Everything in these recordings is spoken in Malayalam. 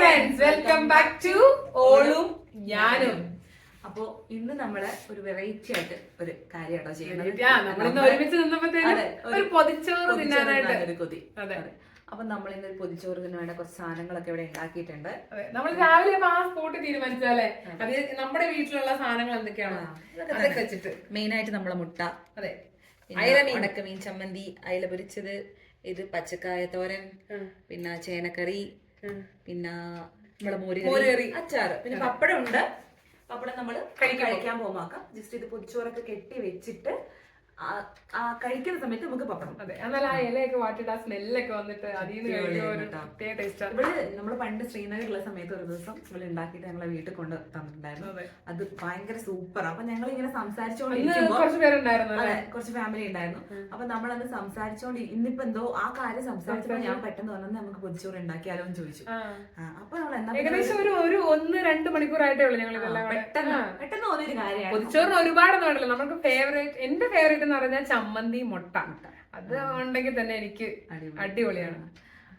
ഫ്രണ്ട്സ്, വെൽക്കം ബാക്ക് ടു ഓളും ഞാനും. അപ്പൊ ഇന്ന് നമ്മള് ഒരു വെറൈറ്റി ആയിട്ട് ഒരു കാര്യമാണോ ചെയ്യുന്നത്. ഒരുമിച്ച് നിന്നപ്പോഴത്തേക്കും പൊതിച്ചോറ് തിന്നാനായിട്ട് ഒരു കൊതി. അപ്പൊ നമ്മൾ ഇന്നൊരു പൊതിച്ചോറിന് വേണ്ട കുറച്ച് സാധനങ്ങളൊക്കെ ഇവിടെ ഉണ്ടാക്കിയിട്ടുണ്ട്. നമ്മൾ രാവിലെ ആ സ്പോട്ടിൽ തീരുമാനിച്ചാലേ അത് നമ്മുടെ വീട്ടിലുള്ള സാധനങ്ങൾ എന്തൊക്കെയാണോ അതൊക്കെ വെച്ചിട്ട് മെയിൻ ആയിട്ട് നമ്മളെ മുട്ട, അതെ, ഉണക്കമീൻ ചമ്മന്തി, അയല പൊരിച്ചത്, ഇത് പച്ചക്കായ തോരൻ, പിന്നെ ചേനക്കറി, പിന്നെ നമ്മുടെ മോരുകറി, അച്ചാറ്, പിന്നെ പപ്പടം ഉണ്ട്. പപ്പടം നമ്മള് കഴിക്കാൻ പോകുമ്പോൾ ജസ്റ്റ് ഇത് പൊതിച്ചോറൊക്കെ കെട്ടി വെച്ചിട്ട് കഴിക്കുന്ന സമയത്ത് നമുക്ക് പപ്പടം. അതെ, എന്നാൽ ആ ഇലയൊക്കെ വാട്ടിട്ട് ആ സ്മെല്ലൊക്കെ വന്നിട്ട് ഇവിടെ നമ്മള് പണ്ട് ശ്രീനഗറിലുള്ള സമയത്ത് ഒരു ദിവസം ഇവിടെ ഉണ്ടാക്കിയിട്ട് ഞങ്ങളെ വീട്ടിൽ കൊണ്ട് തന്നിട്ടുണ്ടായിരുന്നു. അത് ഭയങ്കര സൂപ്പർ. അപ്പൊ ഞങ്ങൾ ഇങ്ങനെ സംസാരിച്ചോണ്ടിരിക്കുമ്പോ കുറച്ച് ഫാമിലി ഉണ്ടായിരുന്നു. അപ്പൊ നമ്മളത് സംസാരിച്ചോണ്ട് ഇന്നിപ്പോ എന്തോ ആ കാര്യം സംസാരിച്ചപ്പോ ഞാൻ പെട്ടെന്ന് വന്നത് നമുക്ക് പൊതിച്ചോറ് ഉണ്ടാക്കിയാലോ എന്ന് ചോദിച്ചു. അപ്പൊ നമ്മൾ ഏകദേശം ഒരു 1-2 മണിക്കൂറായിട്ടേ ഉള്ളൂ ഞങ്ങൾ പെട്ടെന്ന് തോന്നിയൊരു കാര്യമാണ്. പൊതിച്ചോറിന് ഒരുപാടൊന്നും ഉണ്ടല്ലോ. നമുക്ക് ഫേവറേറ്റ്, എന്റെ ഫേവറേറ്റ് എന്ന് പറഞ്ഞാൽ ചമ്മന്തി മുട്ട. അത് ഉണ്ടെങ്കിൽ തന്നെ എനിക്ക് അടിപൊളിയാണ്.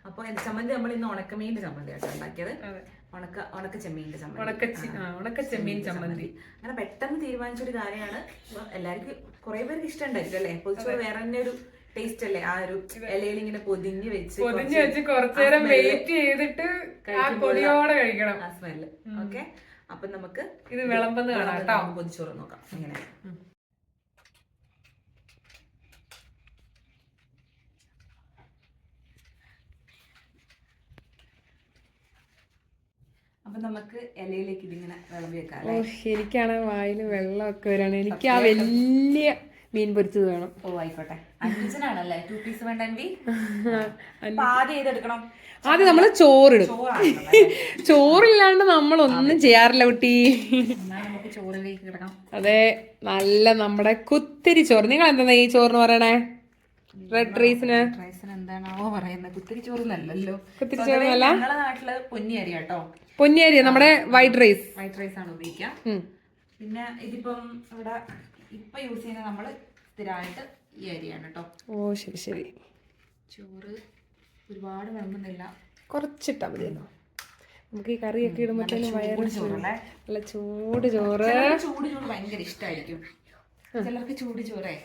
അപ്പൊ ചമ്മന്തി നമ്മൾ ഇന്ന് ഉണക്കമീന്റെ ചമ്മന്തി ആയിട്ട് ഉണ്ടാക്കിയത്. ഉണക്ക ചെമ്മീന്റെ ചെമ്മീൻ ചമ്മന്തി. അങ്ങനെ പെട്ടെന്ന് തീരുമാനിച്ചൊരു കാര്യമാണ്. എല്ലാവർക്കും കുറെ പേർക്ക് ഇഷ്ടമുണ്ടായിരിക്കും അല്ലെ പൊതിച്ചോറ്. വേറെ തന്നെ ഒരു ടേസ്റ്റ് അല്ലേ ആ ഒരു ഇലയിൽ ഇങ്ങനെ പൊതിഞ്ഞ് വെച്ച് കുറച്ചു നേരം വെയിറ്റ് ചെയ്തിട്ട് പൊതിയോടെ കഴിക്കണം ആ സ്മെല്ല്. ഓക്കെ, അപ്പൊ നമുക്ക് ഇത് വിളമ്പെന്ന് കാണാം കേട്ടോ. പൊതിച്ചോറ് നോക്കാം എങ്ങനെ. അപ്പൊ നമുക്ക് ഇലയിലേക്ക് ഇതിങ്ങനെ വിളമ്പി വെക്കാം. ശരിക്കാണ് വായില് വെള്ളമൊക്കെ വരാണ്. എനിക്ക് ആ വലിയ മീൻ പൊരിച്ചത് വേണം. ഓ ആയിക്കോട്ടെ. 5 2 പീസ് വേണ്ട. ആദ്യം ചെയ്തെടുക്കണം. ആദ്യം നമ്മള് ചോറിടും. ചോറില്ലാണ്ട് നമ്മളൊന്നും ചെയ്യാറില്ല കുട്ടി. നമുക്ക് ചോറിലേക്ക് കിടക്കാം. അതെ, നല്ല നമ്മുടെ കുത്തിരി ചോറ്. നിങ്ങൾ എന്താ ഈ ചോറിന് പറയണേ? റെഡ് റൈസിന് എന്താണോ പറയുന്നത്? കുത്തിരി ചോറിനല്ലോ. കുത്തിരി ചോറിനല്ല, ഞങ്ങളുടെ നാട്ടില് പൊന്നിയരി കേട്ടോ. പൊന്നിയരി നമ്മുടെ വൈറ്റ് റൈസ് ആണ് ഉപയോഗിക്കാം. പിന്നെ ഇതിപ്പം ഇവിടെ ഇപ്പൊ യൂസ് ചെയ്യുന്ന നമ്മള് സ്ഥിരമായിട്ട് ഈ അരിയാണ് കേട്ടോ. ഓ ശരി ശരി. ചോറ് ഒരുപാട് വിളമ്പുന്നില്ല, കുറച്ചിട്ടാ മതിയല്ലോ. നമുക്ക് ഈ കറിയൊക്കെ ഇടുമ്പോഴത്തേനും നല്ല ചൂട് ചോറ്. ചൂട് ചോറ് ഭയങ്കര ഇഷ്ടമായിരിക്കും ചിലർക്ക്. ചൂട് ചോറേ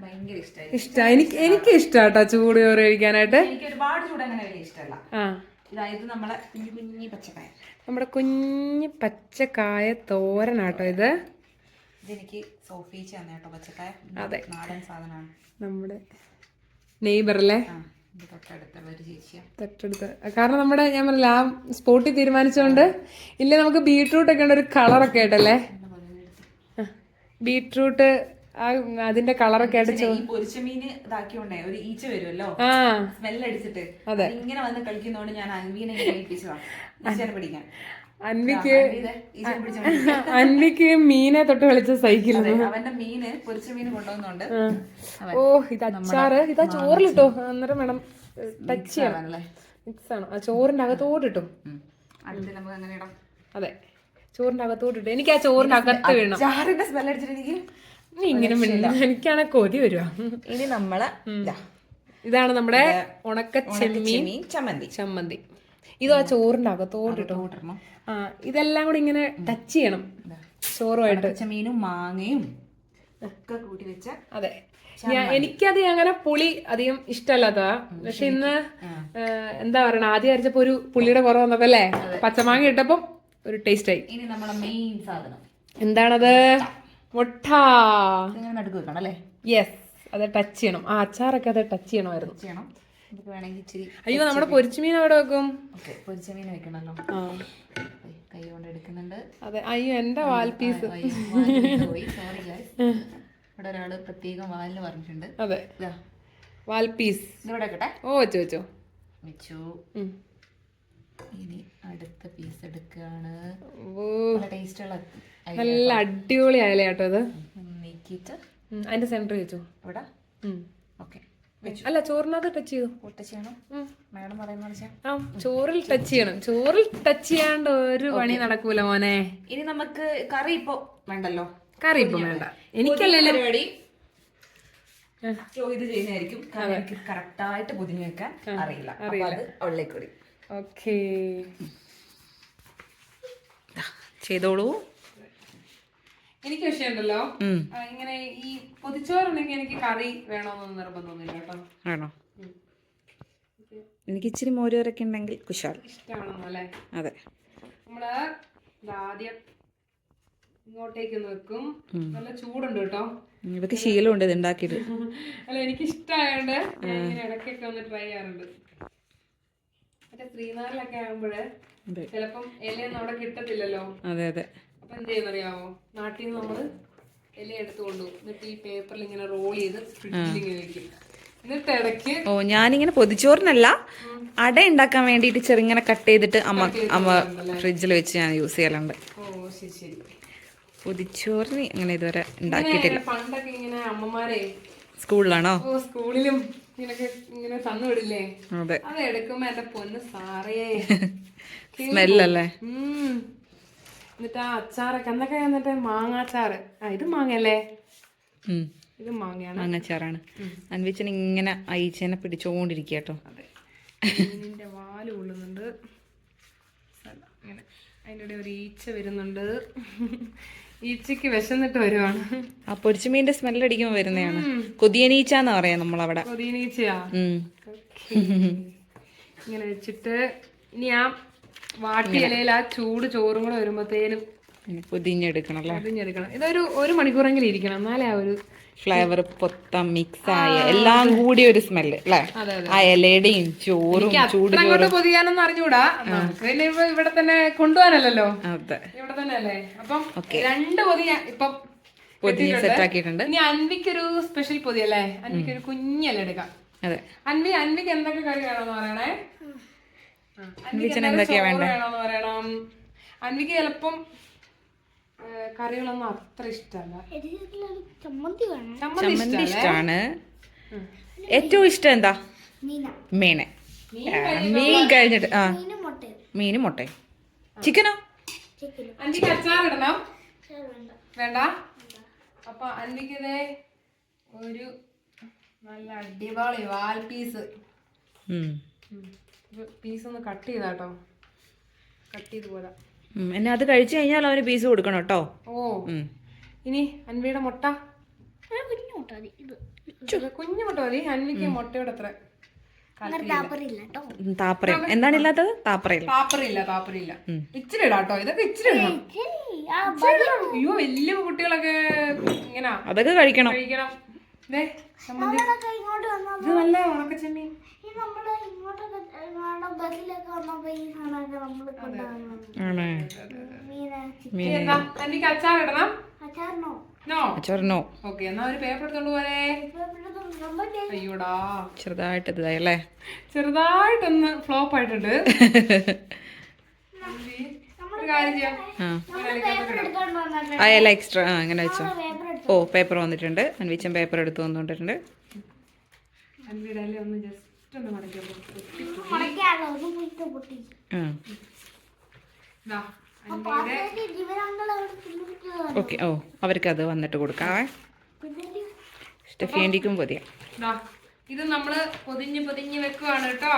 ഭയങ്കര ഇഷ്ടമാണ്. എനിക്ക് ഇഷ്ടാട്ടോ ചൂട് ചോറ് കഴിക്കാനായിട്ട്. എനിക്ക് ഒരുപാട് ചൂട് അങ്ങനെ വലിയ ഇഷ്ടമല്ല. ഇതായത് നമ്മളെ കുഞ്ഞു പച്ചക്കായ, നമ്മുടെ കുഞ്ഞു പച്ചക്കായ തോരനാട്ടോ ഇത്. ഇതെനിക്ക് സോഫീച്ച് തന്നെ കേട്ടോ പച്ചക്കായ. അതെ, നാടൻ സാധനമാണ്. നമ്മുടെ നെയ്ബർ അല്ലേ, തൊട്ടടുത്തുള്ള ഒരു ചേച്ചിയാണ്. തൊട്ടടുത്ത്. കാരണം നമ്മുടെ ഞാൻ പറഞ്ഞില്ല ആ സ്പോട്ടിൽ തീരുമാനിച്ചോണ്ട്. ഇല്ല, നമുക്ക് ബീട്രൂട്ട് ഒക്കെ ഉണ്ട് ഒരു കളറൊക്കെ ആയിട്ടല്ലേ. ബീട്രൂട്ട് അതിന്റെ കളറൊക്കെ ആയിട്ട് പൊരിച്ചമീന് ഇതാക്കിയോണ്ടേ ഒരു ഈച്ച വരുമല്ലോ സ്മെല്ലടിച്ചിട്ട്. അതെ, ഇങ്ങനെ വന്ന് കളിക്കുന്നോണ്ട് ഞാൻ അൻവീനെ ഏൽപ്പിച്ചതാണ് പിടിക്കാൻ. അൻവിക്ക് മീനെ തൊട്ട് കളിച്ച സൈക്കിൾ. അവന്റെ മീന് പൊരിച്ച മീന് കൊണ്ടുവന്നോണ്ട്. ഓ ഇത് അച്ചാറ്. ഇതാ ചോറിലിട്ടോ. അന്നേരം വേണം ടച്ച് ചെയ്യണം. മിക്സ് ആണ്. ആ ചോറിന്റെ അകത്തോട്ടിട്ടു. അടുത്ത് നമുക്ക് അങ്ങനെ ഇടാം. അതെ, ചോറിന്റെ അകത്തോട്ടിട്ടു. എനിക്ക് ആ ചോറിന്റെ അകത്ത് വീണം. ചാറിന്റെ സ്മെൽ അടിച്ചിട്ട് എനിക്ക് ഇങ്ങനെ എനിക്കാണ് കൊതി വരുക. ഇനി നമ്മള് ഇതാണ് നമ്മുടെ ഉണക്ക ചെമ്മീൻ ചമ്മന്തി. ഇത് ആ ചോറിന്റെ അകത്തോട്ടിട്ടോ. ഇതെല്ലാം കൂടി ഇങ്ങനെ ടച്ച് ചെയ്യണം ചോറുമായിട്ട്. ചെമ്മീനും മാങ്ങയും ഒക്കെ കൂട്ടി വെച്ച. അതെ, എനിക്കത് അങ്ങനെ പുളി അധികം ഇഷ്ടമല്ലാത്തതാ. പക്ഷെ ഇന്ന് എന്താ പറയണ, ആദ്യം അരച്ചപ്പോ ഒരു പുളിയുടെ കുറവ് വന്നപ്പല്ലേ പച്ചമാങ്ങ ഇട്ടപ്പം ഒരു ടേസ്റ്റ് ആയി. ഇനി നമ്മുടെ മെയിൻ സാധനം എന്താണത്? മുട്ട. നടുക്ക് വെക്കണം അല്ലേ? യെസ്, അത് ടച്ച് ചെയ്യണം. ആ അച്ചാറൊക്കെ അത് ടച്ച് ചെയ്യണമായിരുന്നു. അയ്യോ, നമ്മുടെ പൊരിച്ചമീൻ അവിടെ വെക്കും. പൊരിച്ചമീൻ വെക്കണല്ലോ. കൈ കൊണ്ട് എടുക്കുന്നുണ്ട്. അതെ, അയ്യോ എന്റെ വാൽ പീസ്. ഇവിടെ ഒരാള് പ്രത്യേകം വാലിന് പറഞ്ഞിട്ടുണ്ട്. അതെ, വാൽ പീസ് ഇവിടെ വെക്കട്ടെ. ഓ വെച്ചു വെച്ചു വെച്ചു. ഇനി അടുത്ത പീസ് എടുക്കുകയാണ്. ടേസ്റ്റുള്ള നല്ല അടിപൊളി ആയാലേ കേട്ടോ ഇത്. നീക്കിയിട്ട് അതിന്റെ സെന്റർ വെച്ചു ഇവിടെ. ഓക്കെ, അല്ല ചോറിനകത്ത് ടച്ച് ചെയ്തു. ടച്ച് ചെയ്യണം മാഡം പറയുന്ന. ആ ചോറിൽ ടച്ച് ചെയ്യണം. ചോറിൽ ടച്ച് ചെയ്യാണ്ട് ഒരു പണി നടക്കൂല മോനെ. ഇനി നമുക്ക് കറി ഇപ്പൊ വേണ്ടല്ലോ. കറി ഇപ്പൊ വേണ്ട. എനിക്കല്ലേ പരിപാടി ഇത് ചെയ്യുന്നതായിരിക്കും. എനിക്ക് കറക്റ്റായിട്ട് പൊതിഞ്ഞു വെക്കാൻ അറിയില്ല. അത് ഉള്ളിൽ കൂടി. ഓക്കേ, ചെയ്തോളൂ. എനിക്ക് വിഷയമുണ്ടല്ലോ, ഇങ്ങനെ ഈ പൊതിച്ചോറുണ്ടെങ്കിൽ എനിക്ക് കറി വേണമെന്നൊന്നും നിർബന്ധമൊന്നുമില്ല കേട്ടോ. ആണോ? എനിക്ക് ഇച്ചിരി മോരുകറിയൊക്കെ ഉണ്ടെങ്കിൽ കുശാൽ. ഇഷ്ടമാണെന്നോ അല്ലേ? അതെ. നമ്മള് ആദ്യം ഇങ്ങോട്ടേക്ക് വെക്കും. നല്ല ചൂടുണ്ട് കേട്ടോ. ഇതൊക്കെ ശീലമുണ്ട് ഇത് ഉണ്ടാക്കിയിട്ട്. അല്ല, എനിക്ക് ഇഷ്ടമായോണ്ട് ഞാൻ ഇങ്ങനെ ഇടയ്ക്കൊക്കെ ഒന്ന് ട്രൈ ചെയ്യാറുണ്ട്. മറ്റേ ശ്രീനാറിലൊക്കെ ആകുമ്പോഴ് ചിലപ്പം ഇലയൊന്നും അവിടെ കിട്ടത്തില്ലല്ലോ. അതെ അതെ. അപ്പൊ എന്ത് ചെയ്യുന്നറിയാമോ, നാട്ടിൽ നിന്ന് നമ്മള് ഇല എടുത്തു കൊണ്ടുപോകും. എന്നിട്ട് ഈ പേപ്പറിൽ ഇങ്ങനെ റോൾ ചെയ്ത് ഫ്രിഡ്ജിൽ ഇങ്ങനെ വെക്കും. എന്നിട്ട് ഇടയ്ക്ക് ഞാനിങ്ങനെ പൊതിച്ചോറിനല്ല, അട ഉണ്ടാക്കാൻ വേണ്ടിയിട്ട് ചെറുങ്ങനെ കട്ട് ചെയ്തിട്ട് അമ്മ ഫ്രിഡ്ജിൽ വെച്ച് ഞാൻ യൂസ് ചെയ്യലുണ്ട്. ഓ ശരി ശരി. പൊതിച്ചോറിന് അങ്ങനെ ഇതുവരെ ഉണ്ടാക്കിയിട്ടില്ല. പണ്ടൊക്കെ ഇങ്ങനെ അമ്മമാരെ സ്കൂളിലാണോ? ഓ സ്കൂളിലും ഇങ്ങനൊക്കെ ഇങ്ങനെ തന്നുവിടില്ലേ? അതെ. അത് എടുക്കുമ്പോ എന്റെ പൊന്ന് സാറേ സ്മെല്ലല്ലേ. എന്നിട്ട് ആ അച്ചാറൊക്കെ എന്നൊക്കെ, എന്നിട്ട് മാങ്ങാച്ചാറ്. ഇത് മാങ്ങയല്ലേ? ഇത് മാങ്ങയാണ്, മാങ്ങാച്ചാറാണ്. അൻവിച്ചൻ ഇങ്ങനെ അയച്ചനെ പിടിച്ചോണ്ടിരിക്കുക കേട്ടോ. അതെ. മീനിന്റെ വാല് കൊള്ളുന്നുണ്ട്. ഇങ്ങനെ അതിൻ്റെ ഇടയിൽ ഒരു ഈച്ച വരുന്നുണ്ട്. ഈച്ചക്ക് വിശന്നിട്ട് വരുവാണ്. ആ പൊരിച്ച മീനിന്റെ സ്മെല്ലടിക്കുമ്പോ വരുന്നതാണ്. കൊതിയനീച്ചാന്ന് പറയാം നമ്മളവിടെ. കൊതിയനീച്ചയാ. ഇങ്ങനെ വെച്ചിട്ട് ഇനി ആ വാട്ടി ഇലയിൽ ആ ചൂട് ചോറും കൂടെ വരുമ്പോഴത്തേനും പൊതിഞ്ഞെടുക്കണം അല്ലേ? പൊതിഞ്ഞെടുക്കണം. ഇതൊരു 1 മണിക്കൂറെങ്കിലും ഇരിക്കണം, എന്നാലേ ആ ഒരു ഫ്ലേവർ പൊത്തം മിക്സ് ആയ എല്ലാം കൂടി ഒരു സ്മെല്ല് അല്ലേ? ആ ഇലയുടെയും ചോറും ചൂട് ചോറും. പൊതിയാനൊന്നും അറിഞ്ഞൂടാ, പിന്നെ ഇവിടെ തന്നെ കൊണ്ടുപോകാനല്ലോ. അതെ, ഇവിടെ തന്നെ അല്ലേ. അപ്പം 2 പൊതി ഇപ്പം പൊതി സെറ്റ് ആക്കിയിട്ടുണ്ട്. ഇനി അൻവിക്കൊരു സ്പെഷ്യൽ പൊതി അല്ലേ? അൻവിക്കൊരു കുഞ്ഞല്ല എടുക്കാം. അതെ. അൻവിക്ക് എന്തൊക്കെ കറി വേണമെന്ന് പറയണേ. എന്തൊക്കെയാ വേണ്ടേ? വേണമെന്ന് പറയണം. അൻവിക്ക് ചിലപ്പം കറികളൊന്നും അത്ര ഇഷ്ടമല്ല. ചമ്മന്തി ഇഷ്ടമാണ്. ഏറ്റവും ഇഷ്ടം എന്താ? മീന്. മീൻ കഴിഞ്ഞിട്ട് മീനും മുട്ടയും. ചിക്കനോ? അൻവിക്ക് അച്ചാർ ഇടണം. വേണ്ട? അപ്പൊ അൻവിക്ക് ഇതേ ഒരു നല്ല അടിപൊളി വാൽ പീസ് ഒന്ന് കട്ട് ചെയ്താട്ടോ. കട്ട് ചെയ്ത് പോരാ. എന്നെ അത് കഴിച്ചു കഴിഞ്ഞാൽ അവന് പീസ് കൊടുക്കണം കേട്ടോ. ഓ, ഇനി അൻവിയുടെ മുട്ട. കുഞ്ഞു മുട്ട മതി. അൻവിക്ക് മുട്ടയുടെ അത്ര താപ്പറയും. എന്താണ് ഇല്ലാത്തത്? താപ്പറില്ല. ഇച്ചിരി ഇടാട്ടോ. ഇതൊക്കെ ഇച്ചിരി ഇടണം. അയ്യോ, വലിയ കുട്ടികളൊക്കെ ഇങ്ങനെ അതൊക്കെ കഴിക്കണം. ഇത് നല്ല ഉണക്കച്ചെമ്മീൻ. എനിക്ക് അച്ചാർ ഇടണം. അച്ചാറിനോ? ഓക്കെ, എന്നാ ഒരു പേപ്പർ എടുത്തോണ്ട് പോരെ. അയ്യോടാ, ചെറുതായിട്ട് ഇതായല്ലേ? ചെറുതായിട്ടൊന്ന് ഫ്ലോപ്പ് ആയിട്ടുണ്ട്. ഒരു കാര്യം ചെയ്യാം, അയല എക്സ്ട്രാ അങ്ങനെ വെച്ചോ. ഓ, പേപ്പർ വന്നിട്ടുണ്ട്. അൻവിച്ചൻ പേപ്പർ എടുത്ത് വന്നിട്ടുണ്ട്. അൻവിയുടെ ഒന്ന് ജസ്റ്റ് ഒന്ന് മടക്കി. ഓക്കെ. ഓ, അവർക്ക് അത് വന്നിട്ട് കൊടുക്കാവേ. സ്റ്റെഫിയൻഡിക്കും പൊതിയാ. ഇത് നമ്മള് പൊതിഞ്ഞ് വെക്കുവാണ് കേട്ടോ.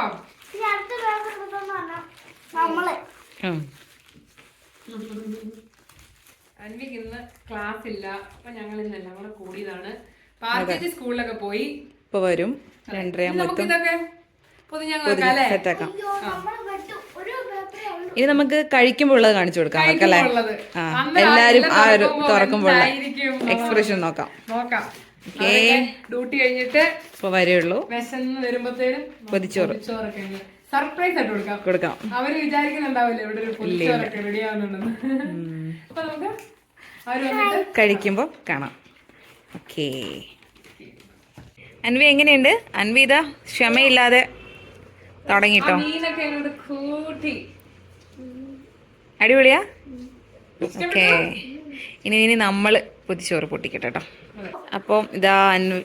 അൻവിക്ക് ഇന്ന് ക്ലാസ് ഇല്ല, അപ്പൊ ഞങ്ങൾ ഇന്നെല്ലാം കൂടെ കൂടിയതാണ്. പാർട്ടി സ്കൂളിലൊക്കെ പോയി. ഇപ്പൊ വരും 2:30 ഇതൊക്കെ സെറ്റാക്കാം. ഇനി നമുക്ക് കഴിക്കുമ്പോൾ ഉള്ളത് കാണിച്ചു കൊടുക്കാം അവർക്കല്ലേ? എല്ലാരും ആ ഒരു തുറക്കുമ്പോൾ എക്സ്പ്രഷൻ നോക്കാം. ഡ്യൂട്ടി കഴിഞ്ഞിട്ട് ഇപ്പൊ വരുള്ളൂ. വിശന്ന് വരുമ്പോഴത്തേനും പൊതിച്ചോറ് സർപ്രൈസ് ആയിട്ട് കൊടുക്കാം. അവര് വിചാരിക്കുന്നുണ്ടാവില്ല ഇവിടെ ഒരു പൊതിച്ചോറൊക്കെ റെഡി ആവുന്നുണ്ടെന്ന്. അപ്പൊ നമുക്ക് അവര് കഴിക്കുമ്പോ കാണാം. ഓക്കേ. അൻവി എങ്ങനെയുണ്ട്? അൻവി ഇതാ ക്ഷമയില്ലാതെ തുടങ്ങിട്ടോ. മീനൊക്കെ കൂട്ടി അടിപൊളിയാ. ഓക്കേ, ഇനി നമ്മള് പൊതിച്ചോറ് പൊട്ടിക്കട്ടെ കേട്ടോ. അപ്പം ഇതാ അൻവി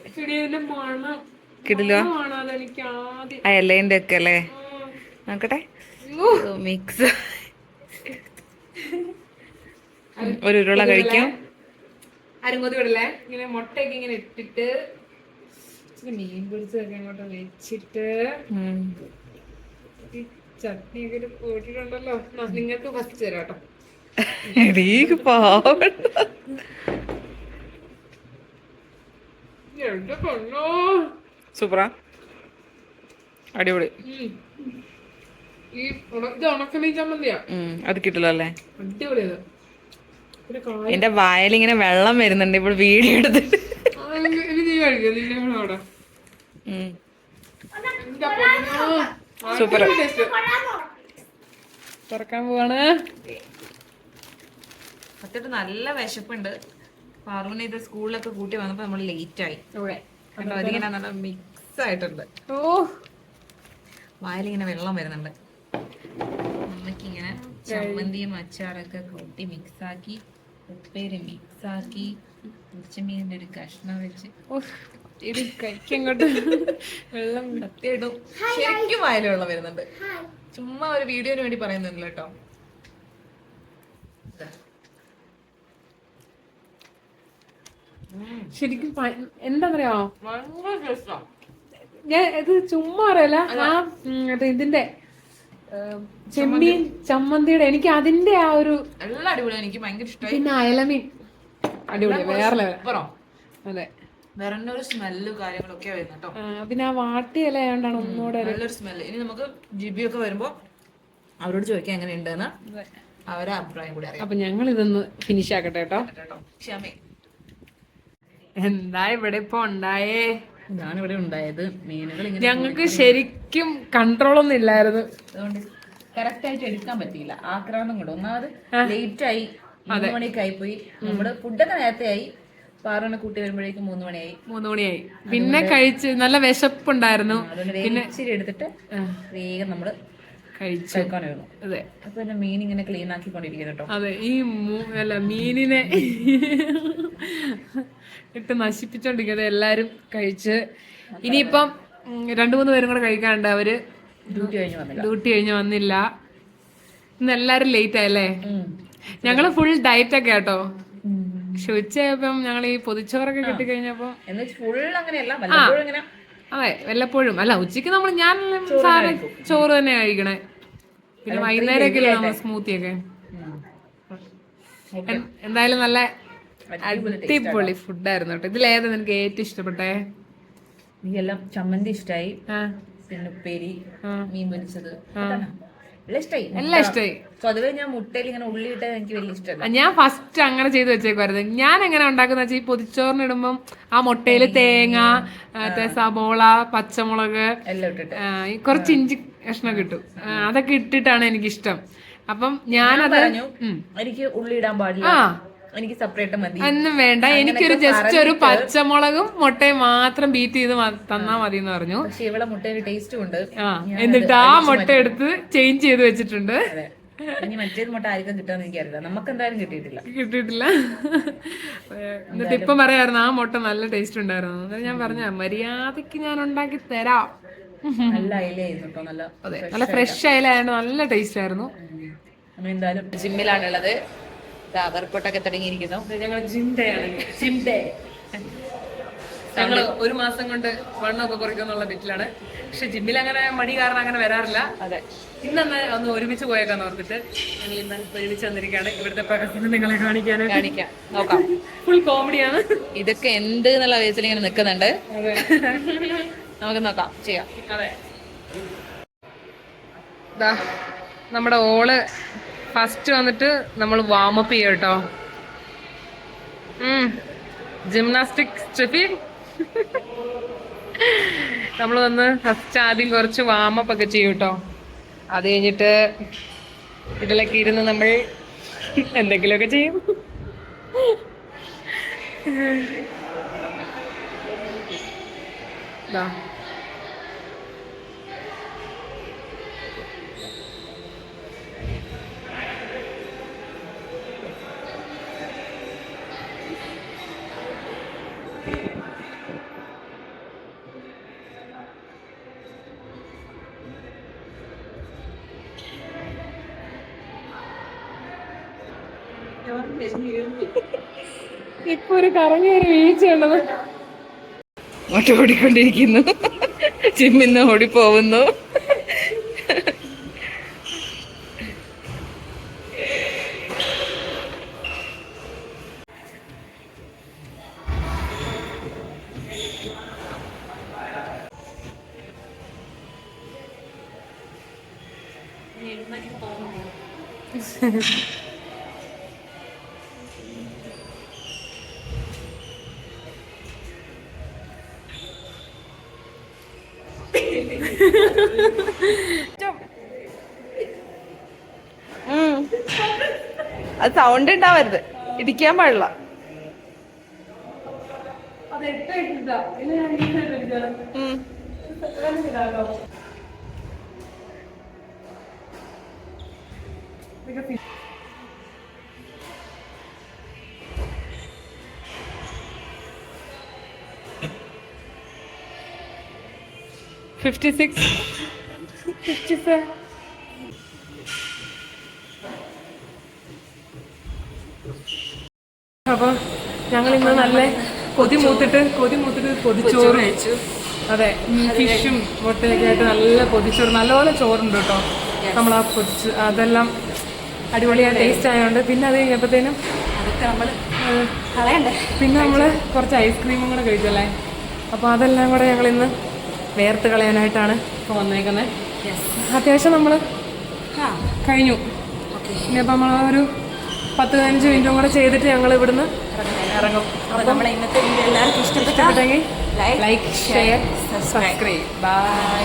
കിടിലോ അയലേന്റെ ഒക്കെ അല്ലേ? നോക്കട്ടെ. മിക്സ് ഒരു ഉരുള കഴിക്കും. അരുങ്ങോതി വിടല്ലേ? ഇങ്ങനെ മുട്ടയൊക്കെ ഇങ്ങനെ ഇട്ടിട്ട് മീൻ പൊരിച്ചതൊക്കെ അങ്ങോട്ട് വെച്ചിട്ട് ചട്നിയൊക്കെ കൂട്ടിട്ടുണ്ടല്ലോ. നിങ്ങൾക്ക് ഫസ്റ്റ് തരാം കേട്ടോ. സൂപ്പറാ, അടിപൊളി. അത് കിട്ടില്ല അല്ലേ? എന്റെ വായലിങ്ങനെ വെള്ളം വരുന്നുണ്ട് ഇപ്പോൾ വീഡിയോ എടുത്തിട്ട്. സൂപ്പർ. തുറക്കാൻ പോവാണ്. സത്യമായിട്ട് നല്ല വിശപ്പുണ്ട്. പാറുവിനെ ഇത് സ്കൂളിലൊക്കെ കൂട്ടി വന്നപ്പോ നമ്മൾ ലേറ്റ് ആയി. കണ്ടോ, അതിങ്ങനെ നല്ല മിക്സ് ആയിട്ടുണ്ട്. വായലിങ്ങനെ വെള്ളം വരുന്നുണ്ട്. നമ്മക്കിങ്ങനെ ചമ്മന്തിയും അച്ചാറൊക്കെ കൂട്ടി മിക്സാക്കി, ഉപ്പേരി മിക്സാക്കി, ഉച്ചമീനിന്റെ ഒരു കഷ്ണം വെച്ച് കഴിക്കങ്ങോട്ട് വെള്ളം സത്യമായിട്ടും ശരിക്കും വായല വെള്ളം വരുന്നുണ്ട്. ചുമ്മാ ഒരു വീഡിയോന് വേണ്ടി പറയുന്നില്ല കേട്ടോ. ശരിക്കും എന്താ പറയാ, ഞാൻ ഇത് ചുമ്മാ അറിയല. ആ ഇതിന്റെ ചെമ്മീൻ ചമ്മന്തിയുടെ എനിക്ക് അതിന്റെ ആ ഒരു എല്ലാം അടിപൊളിയാണ്. എനിക്ക് ഭയങ്കര ഇഷ്ടമായി. പിന്നെ അയലമീൻ അടിപൊളി, വേറെ ലെവൽ. അതെ, വേറെ ഒരു സ്മെല്ല് കാര്യങ്ങളൊക്കെ വരുന്നു കേട്ടോ. പിന്നെ ആ വാട്ടിയില ആയതുകൊണ്ടാണ് ഒന്നുകൂടെ നല്ലൊരു സ്മെല്ല്. ഇനി നമുക്ക് ജിബിയൊക്കെ വരുമ്പോ അവരോട് ചോദിക്കാൻ എങ്ങനെ ഉണ്ടെന്ന്, അവരെ അഭിപ്രായം കൂടി അറിയാം. അപ്പൊ ഞങ്ങൾ ഇതൊന്ന് ഫിനിഷ് ആക്കട്ടെ കേട്ടോ. ക്ഷമേ. എന്താ ഇവിടെ ഇപ്പൊ ഉണ്ടായേ? ഇതാണ് ഇവിടെ ഉണ്ടായത്. മീനുകൾ ഞങ്ങൾക്ക് ശരിക്കും കൺട്രോൾ ഒന്നും ഇല്ലായിരുന്നു, അതുകൊണ്ട് കറക്റ്റ് ആയിട്ട് എടുക്കാൻ പറ്റിയില്ല. ആക്രാന്തം കൊണ്ട് ഒന്നാമത് ലേറ്റ് ആയി, 3 മണിയൊക്കെ ആയി പോയി. നമ്മുടെ ഫുഡൊക്കെ നേരത്തെ ആയി. പാറുവിനെ കൂട്ടി വരുമ്പോഴേക്കും 3 മണിയായി. പിന്നെ കഴിച്ച് നല്ല വിശപ്പുണ്ടായിരുന്നു. പിന്നെ ഇച്ചിരി എടുത്തിട്ട് വേഗം നമ്മള് കഴിക്കാനായിരുന്നു. അതെ, അപ്പൊ പിന്നെ മീൻ ഇങ്ങനെ ക്ലീൻ ആക്കിക്കൊണ്ടിരിക്കുന്നു കേട്ടോ. അതെ, ഈ മീനിനെ ഇട്ട് നശിപ്പിച്ചോണ്ടിരിക്കുന്നത് എല്ലാരും കഴിച്ച്. ഇനിയിപ്പം 2-3 പേരും കൂടെ കഴിക്കാനുണ്ട്. അവര് ഡ്യൂട്ടി കഴിഞ്ഞ് വന്നില്ല. ഇന്ന് എല്ലാരും ലേറ്റ് ആയല്ലേ? ഞങ്ങള് ഫുൾ ഡയറ്റ് ഒക്കെ കേട്ടോ. പക്ഷെ ഉച്ചയായപ്പം ഞങ്ങൾ ഈ പൊതിച്ചോറൊക്കെ കിട്ടിക്കഴിഞ്ഞപ്പോ അതെ, വല്ലപ്പോഴും അല്ല, ഉച്ചക്ക് ഞാൻ സാധാരണ ചോറ് തന്നെ കഴിക്കണേ. പിന്നെ വൈകുന്നേരമൊക്കെ നമ്മൾ സ്മൂത്തി ഒക്കെ. എന്തായാലും നല്ല അടിപൊളി ഫുഡായിരുന്നു കേട്ടോ. ഇതിലേതാ നിനക്ക് ഏറ്റവും ഇഷ്ടപ്പെട്ടെ? എനിക്കെല്ലാം ചമ്മന്തി ഇഷ്ടായി, പിന്നെ ഉപ്പേരി, മീൻ പൊരിച്ചത് എല്ലാം ഇഷ്ടമായി. പൊതുവെ ഞാൻ മുട്ടയിൽ ഇങ്ങനെ ഉള്ളി ഇട്ടത് എനിക്ക് വലിയ ഇഷ്ടമല്ല. ഞാൻ ഫസ്റ്റ് അങ്ങനെ ചെയ്ത് വെച്ചേക്കുവായിരുന്നു. ഞാൻ എങ്ങനെ ഉണ്ടാക്കുന്ന വെച്ചാൽ ഈ പൊതിച്ചോറിന് ഇടുമ്പം ആ മുട്ടയില് തേങ്ങ, സബോള, പച്ചമുളക് എല്ലാം ഇട്ടിട്ട് കുറച്ച് ഇഞ്ചി കഷ്ണം കിട്ടും, അതൊക്കെ ഇട്ടിട്ടാണ് എനിക്കിഷ്ടം. അപ്പം ഞാനത് എനിക്ക് ഉള്ളി ഇടാൻ പാടില്ല, എനിക്ക് സെപ്പറേറ്റ് മതി, ഒന്നും വേണ്ട, എനിക്കൊരു ജസ്റ്റ് ഒരു പച്ചമുളകും മുട്ടയും മാത്രം ബീറ്റ് ചെയ്ത് തന്നാ മതി എന്ന് പറഞ്ഞു. പക്ഷെ ഇവിടെ മുട്ടയുടെ ടേസ്റ്റും ഉണ്ട്. എന്നിട്ട് ആ മുട്ട എടുത്ത് ചേഞ്ച് ചെയ്ത് വെച്ചിട്ടുണ്ട്. ഇനി മറ്റേത് മുട്ട ആർക്കും കിട്ടാന്ന് എനിക്കറിയില്ല, നമുക്ക് എന്തായാലും കിട്ടിയിട്ടില്ല. എന്നിട്ട് ഇപ്പം പറയായിരുന്നു ആ മുട്ട നല്ല ടേസ്റ്റ് ഉണ്ടായിരുന്നു. ഞാൻ പറഞ്ഞ മര്യാദക്ക് ഞാൻ ഉണ്ടാക്കി തരാം. നല്ല അയിലായിരുന്നു കേട്ടോ, നല്ല ഫ്രഷ് അയിലായിരുന്നു, നല്ല ടേസ്റ്റ് ആയിരുന്നു. എന്തായാലും ജിമ്മിലാണുള്ളത്. വർക്കൗട്ടൊക്കെ തുടങ്ങിയിരിക്കുന്നു. ഞങ്ങൾ ജിം ഡേ ഞങ്ങള് 1 മാസം കൊണ്ട് വണ്ണമൊക്കെ കുറയ്ക്കുന്നുള്ള ബിറ്റിലാണ്. പക്ഷെ ജിമ്മിൽ അങ്ങനെ മടി കാരണം അങ്ങനെ വരാറില്ല. അതെ, ഇന്നൊന്ന് ഒന്ന് ഒരുമിച്ച് പോയേക്കാന്ന് ഓർത്തിട്ട് ഞങ്ങൾ ഇന്ന് ഒരുമിച്ച് വന്നിരിക്കുകയാണ്. ഇവിടുത്തെ പ്രകടനം നിങ്ങളെ കാണിക്കാം. നോക്കാം. ഫുൾ കോമഡിയാണ്. ഇതൊക്കെ എന്ത് എന്നുള്ള വയസ്സിൽ ഇങ്ങനെ നിൽക്കുന്നുണ്ട്. നമുക്ക് നോക്കാം, ചെയ്യാം. അതെ, നമ്മുടെ ഓള് ഫസ്റ്റ് വന്നിട്ട് നമ്മൾ വാമപ്പ് ചെയ്യാം കേട്ടോ. ജിംനാസ്റ്റിക് സ്ട്രിപ്പിംഗ് നമ്മൾ വന്ന് ഫസ്റ്റ് ആദ്യം കുറച്ച് വാമപ്പ് ഒക്കെ ചെയ്യും കേട്ടോ. അത് കഴിഞ്ഞിട്ട് ഇതിലൊക്കെ ഇരുന്ന് നമ്മൾ എന്തെങ്കിലുമൊക്കെ ചെയ്യും. ഇപ്പൊ ഒരു കറങ്ങിയൊരു വീഴ്ചയുള്ളത് ഓടിക്കൊണ്ടിരിക്കുന്നു. ജിമ്മിന്ന് ഓടിപ്പോവുന്നു. അത് സൗണ്ട് ഉണ്ടാവരുത്, ഇടിക്കാൻ പാടില്ല. അപ്പൊ ഞങ്ങൾ ഇന്ന് നല്ല കൊതി മൂത്തിട്ട് പൊതിച്ചോറ് കഴിച്ചു. അതെ, ഫിഷും മുട്ടയൊക്കെ ആയിട്ട് നല്ല പൊതിച്ചോറ്, നല്ലപോലെ ചോറുണ്ട് കേട്ടോ. നമ്മൾ ആ പൊതിച്ച് അതെല്ലാം അടിപൊളിയായ ടേസ്റ്റ് ആയതുകൊണ്ട് പിന്നെ അത് കഴിഞ്ഞപ്പോഴത്തേനും പിന്നെ നമ്മൾ കുറച്ച് ഐസ്ക്രീമും കൂടെ കഴിച്ചല്ലേ. അപ്പോൾ അതെല്ലാം കൂടെ ഞങ്ങൾ ഇന്ന് വേർത്ത് കളയാനായിട്ടാണ് ഇപ്പോൾ വന്നേക്കുന്നത്. അത്യാവശ്യം നമ്മൾ കഴിഞ്ഞു. ഇനിയിപ്പോൾ നമ്മളൊരു 10-15 മിനിറ്റും കൂടെ ചെയ്തിട്ട് ഞങ്ങൾ ഇവിടുന്ന് ഇറങ്ങും. അപ്പോൾ നമ്മളെ ഇന്നത്തെ വീഡിയോ എല്ലാവർക്കും ഇഷ്ടപ്പെട്ടെങ്കിൽ ലൈക്ക്, ഷെയർ, സബ്സ്ക്രൈബ്. ബൈ.